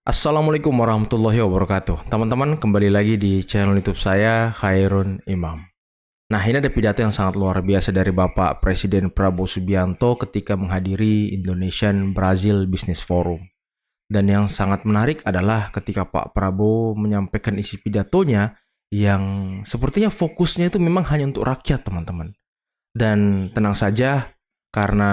Assalamualaikum warahmatullahi wabarakatuh. Teman-teman, kembali lagi di channel YouTube saya, Khairun Imam. Nah, ini ada pidato yang sangat luar biasa dari Bapak Presiden Prabowo Subianto ketika menghadiri Indonesian Brazil Business Forum. Dan yang sangat menarik adalah ketika Pak Prabowo menyampaikan isi pidatonya yang sepertinya fokusnya itu memang hanya untuk rakyat, teman-teman. Dan tenang saja, karena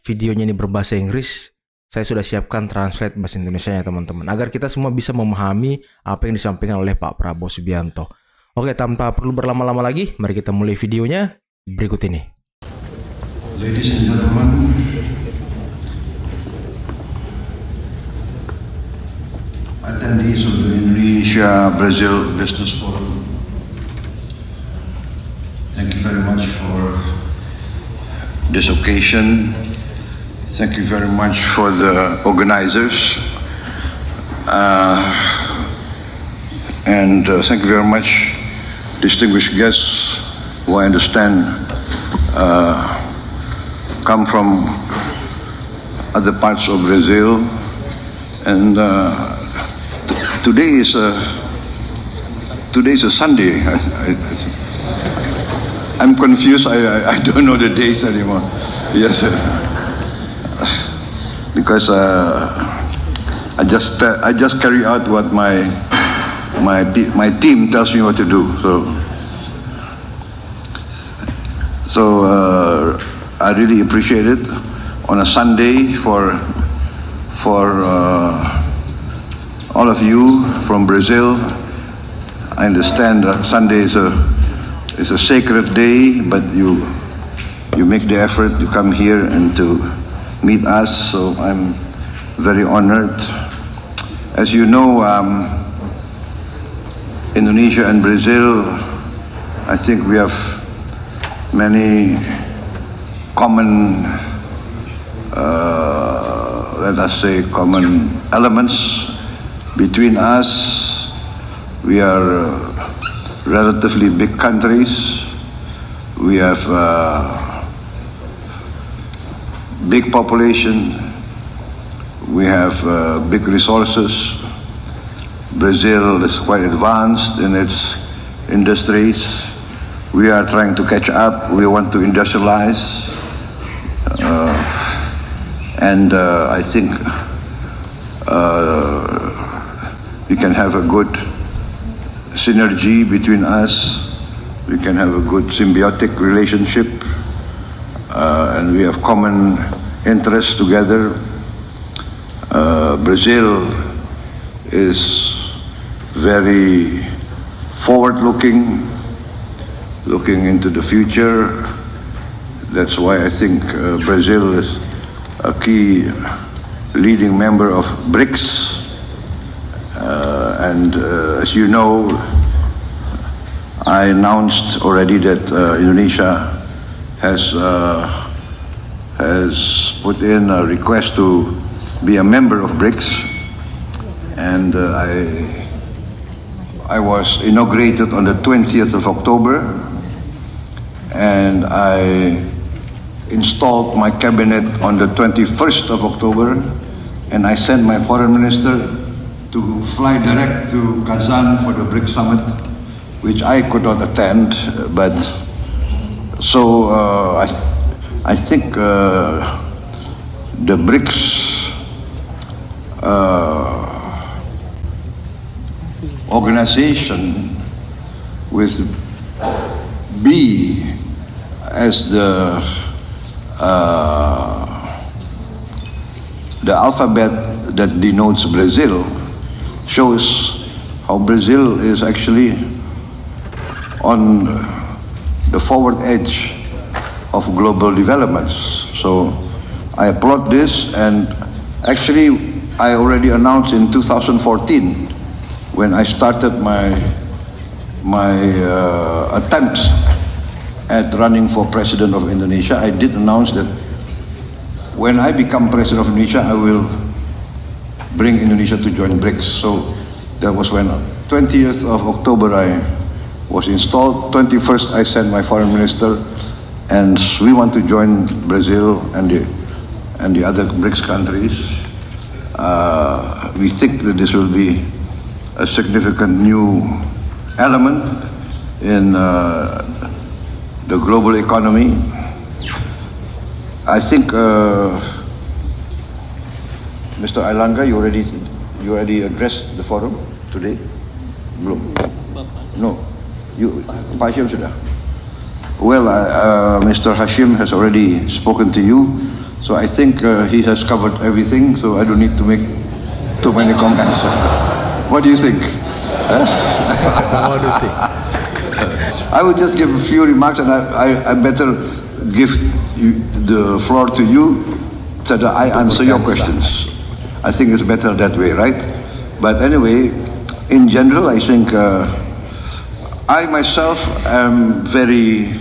videonya ini berbahasa Inggris, saya sudah siapkan translate bahasa Indonesia ya teman-teman, agar kita semua bisa memahami apa yang disampaikan oleh Pak Prabowo Subianto. Oke, tanpa perlu berlama-lama lagi, mari kita mulai videonya berikut ini. Ladies and gentlemen, attendees of the Indonesia-Brazil Business Forum, thank you very much for this occasion. Thank you very much for the organizers, and thank you very much, distinguished guests who I understand come from other parts of Brazil. And today is a Sunday. I'm confused. I don't know the days anymore. Yes. Because I just carry out what my team tells me what to do. So I really appreciate it on a Sunday for all of you from Brazil. I understand Sunday is a sacred day, but you make the effort to come here and to meet us, so I'm very honored. As you know, Indonesia and Brazil, I think we have many common, let us say, common elements between us. We are relatively big countries. We have big population, we have big resources. Brazil is quite advanced in its industries. We are trying to catch up. We want to industrialize, and I think we can have a good synergy between us. We can have a good symbiotic relationship. And we have common interests together. Brazil is very forward-looking, looking into the future. That's why I think Brazil is a key leading member of BRICS. And as you know, I announced already that Indonesia has put in a request to be a member of BRICS, and I was inaugurated on the 20th of October, and I installed my cabinet on the 21st of October, and I sent my foreign minister to fly direct to Kazan for the BRICS summit, which I could not attend, but so I think the BRICS organization with B as the alphabet that denotes Brazil shows how Brazil is actually on the forward edge of global developments. So I applaud this, and actually I already announced in 2014 when I started my attempts at running for President of Indonesia. I did announce that when I become President of Indonesia, I will bring Indonesia to join BRICS. So that was when 20th of October I was installed. 21st I sent my foreign minister, and we want to join Brazil and the other BRICS countries we think that this will be a significant new element in the global economy. I think, Mr. Ailangga, you already addressed the forum today? Belum? No. Pak Hashim sudah? Well, Mr. Hashim has already spoken to you, so I think he has covered everything, so I don't need to make too many comments. What do you think? What do you think? I would just give a few remarks, and I better give the floor to you so that I answer your questions. I think it's better that way, right? But anyway, in general, I think I myself am very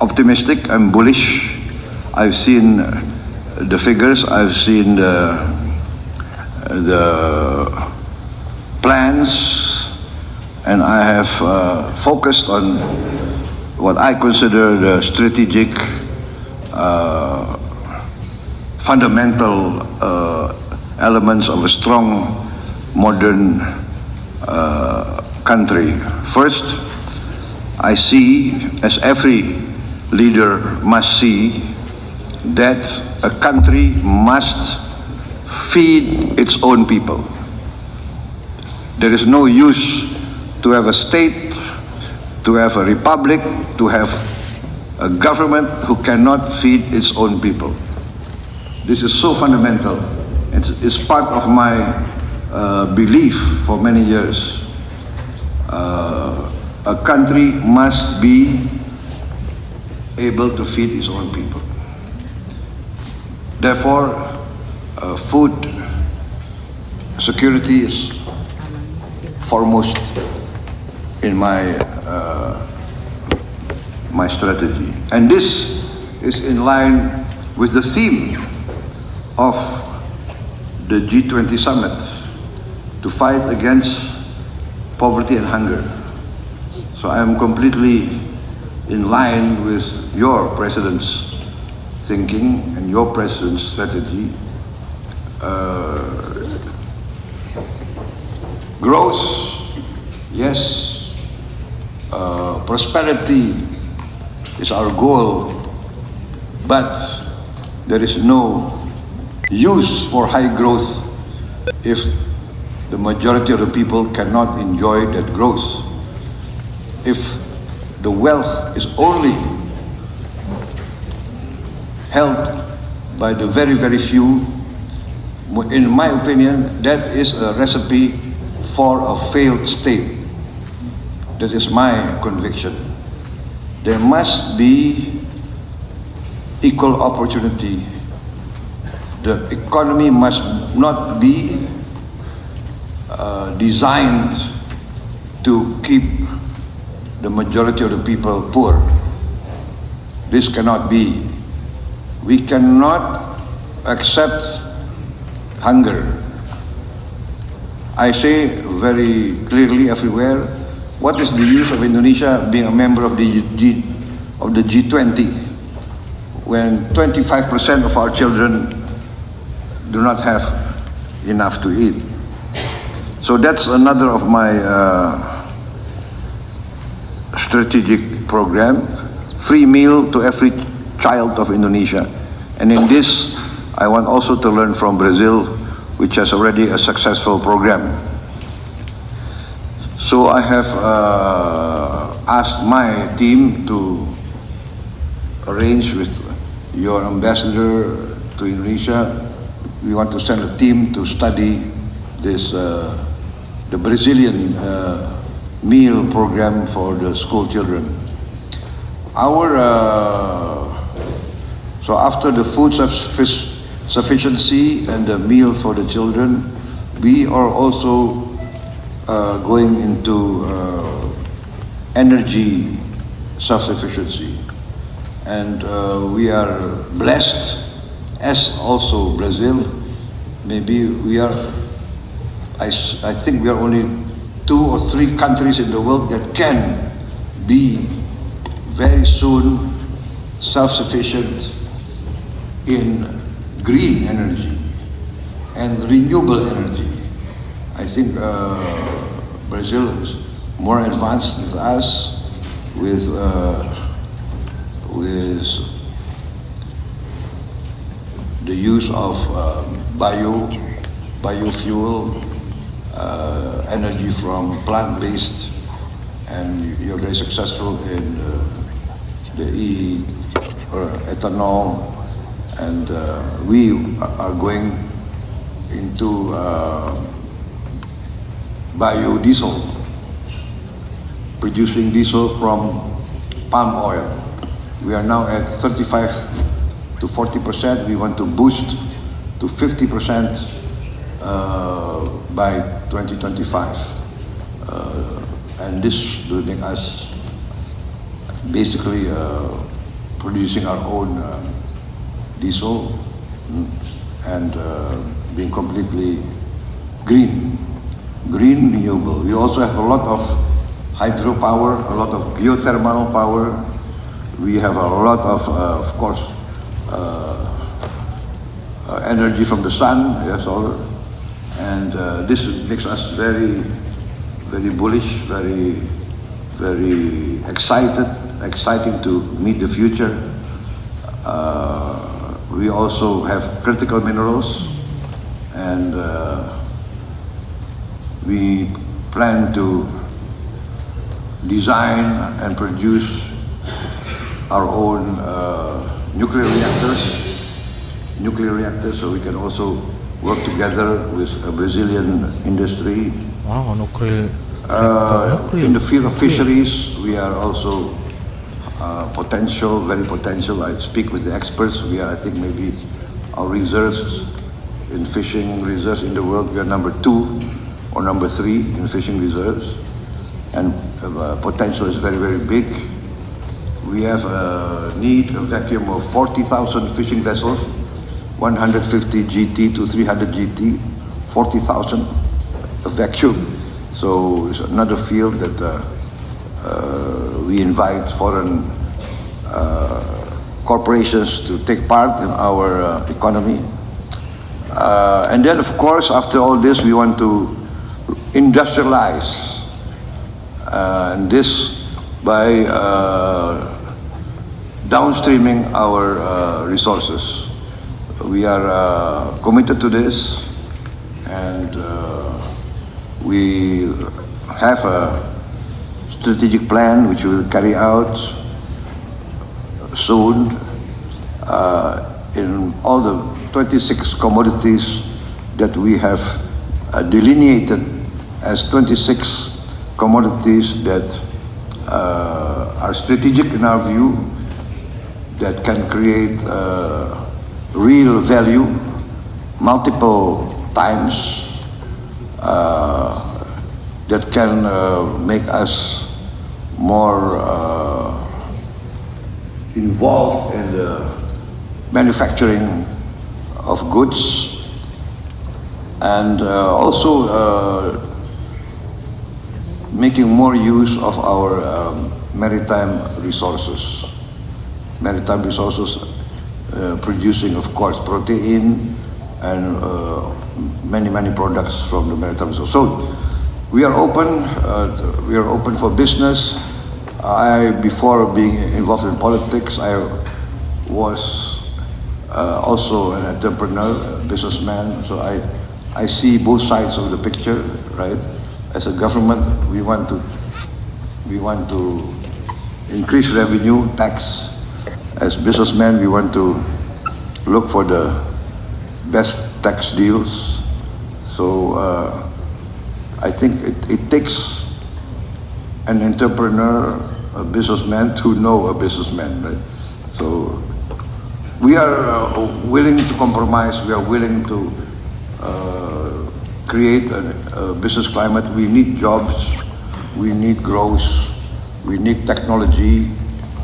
optimistic. I'm bullish. I've seen the figures. I've seen the plans, and I have focused on what I consider the strategic, fundamental elements of a strong, modern country. First, I see, as every leader must see, that a country must feed its own people. There is no use to have a state, to have a republic, to have a government who cannot feed its own people. This is so fundamental. It's part of my belief for many years. A country must be able to feed its own people. Therefore, food security is foremost in my strategy. And this is in line with the theme of the G20 summit, to fight against poverty and hunger. So I am completely in line with your president's thinking and your president's strategy. Growth, yes. Prosperity is our goal, but there is no use for high growth if the majority of the people cannot enjoy that growth. If the wealth is only held by the very, very few, in my opinion, that is a recipe for a failed state. That is my conviction. There must be equal opportunity. The economy must not be designed to keep the majority of the people poor. This cannot be. We cannot accept hunger. I say very clearly everywhere, what is the use of Indonesia being a member of the G20 when 25% of our children do not have enough to eat? So that's another of my strategic program, free meal to every child of Indonesia. And in this, I want also to learn from Brazil, which has already a successful program. So I have asked my team to arrange with your ambassador to Indonesia. We want to send a team to study this, the Brazilian meal program for the school children. So after the food sufficiency and the meal for the children, we are also going into energy self-sufficiency. And we are blessed, as also Brazil. Maybe we are, I think we are only 2 or 3 countries in the world that can be very soon self-sufficient in green energy. and renewable energy. I think Brazil is more advanced than us with the use of biofuel, energy from plant-based, and you're very successful in the ethanol, and we are going into biodiesel, producing diesel from palm oil. We are now at 35 to 40%. We want to boost to 50% by 2025. And this will make us basically producing our own diesel and being completely green, renewable. We also have a lot of hydropower, a lot of geothermal power. We have a lot of course, energy from the sun, yes, all, and this makes us very, very bullish, very, very exciting to meet the future. We also have critical minerals, and we plan to design and produce our own nuclear reactors, so we can also work together with a Brazilian industry. Wow, nuclear. In the field of fisheries, we are also very potential. I speak with the experts. We are, I think, maybe our reserves in fishing reserves in the world, we are number 2 or number 3 in fishing reserves, and potential is very, very big. We have a vacuum of 40,000 fishing vessels, 150 GT to 300 GT, 40,000 a vacuum. So it's another field that we invite foreign corporations to take part in our economy. And then, of course, after all this, we want to industrialize, and this by downstreaming our resources. We are committed to this, and we have a strategic plan which we will carry out soon in all the 26 commodities that we have delineated as 26 commodities that are strategic in our view, that can create real value multiple times, that can make us more involved in the manufacturing of goods, and also making more use of our maritime resources. Maritime resources producing, of course, protein and many products from the maritime resources. So we are open for business. Before being involved in politics, I was also an entrepreneur, a businessman. So I see both sides of the picture, right? As a government, we want to increase revenue, tax. As businessmen, we want to look for the best tax deals. So I think it takes an entrepreneur, a businessman, to know a businessman, right? So we are willing to compromise. We are willing to create a business climate. We need jobs. We need growth. We need technology.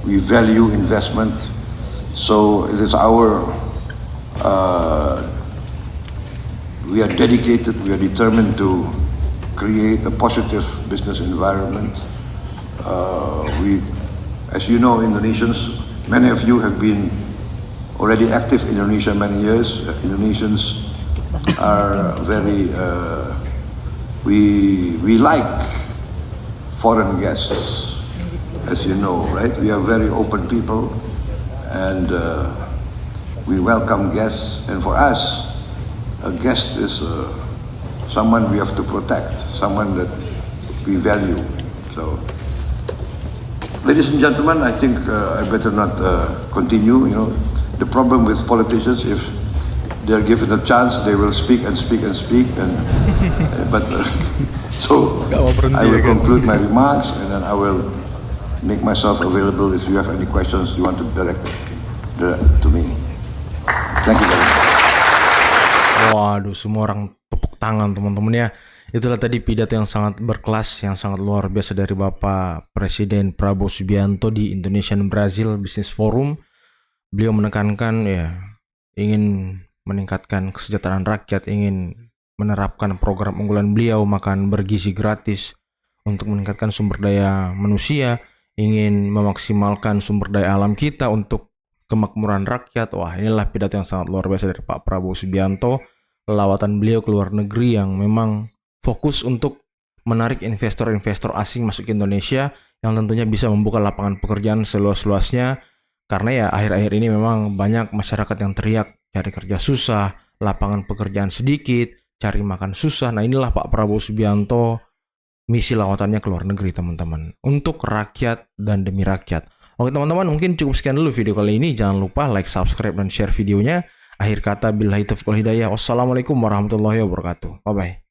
We value investment. So it is we are dedicated, we are determined to create a positive business environment. As you know, Indonesians, many of you have been already active in Indonesia many years. Indonesians are very, we like foreign guests, as you know, right? We are very open people, and we welcome guests. And for us, a guest is someone we have to protect, someone that we value. So, ladies and gentlemen, I think I better not continue. You know, the problem with politicians, if they're given a chance, they will speak and speak and speak. And so I will conclude my remarks, and then I will make myself available if you have any questions you want to direct to me. Thank you very much. Waduh, semua orang tepuk tangan teman-teman ya. Itulah tadi pidato yang sangat berkelas, yang sangat luar biasa dari Bapak Presiden Prabowo Subianto di Indonesian Brazil Business Forum. Beliau menekankan ya ingin meningkatkan kesejahteraan rakyat, ingin menerapkan program unggulan beliau makan bergizi gratis untuk meningkatkan sumber daya manusia, ingin memaksimalkan sumber daya alam kita untuk kemakmuran rakyat. Wah, inilah pidato yang sangat luar biasa dari Pak Prabowo Subianto. Lawatan beliau ke luar negeri yang memang fokus untuk menarik investor-investor asing masuk ke Indonesia, yang tentunya bisa membuka lapangan pekerjaan seluas-luasnya. Karena ya akhir-akhir ini memang banyak masyarakat yang teriak cari kerja susah, lapangan pekerjaan sedikit, cari makan susah. Nah, inilah Pak Prabowo Subianto, misi lawatannya ke luar negeri teman-teman, untuk rakyat dan demi rakyat. Oke teman-teman, mungkin cukup sekian dulu video kali ini. Jangan lupa like, subscribe, dan share videonya. Akhir kata, billahi taufiq wal hidayah. Wassalamualaikum warahmatullahi wabarakatuh. Bye-bye.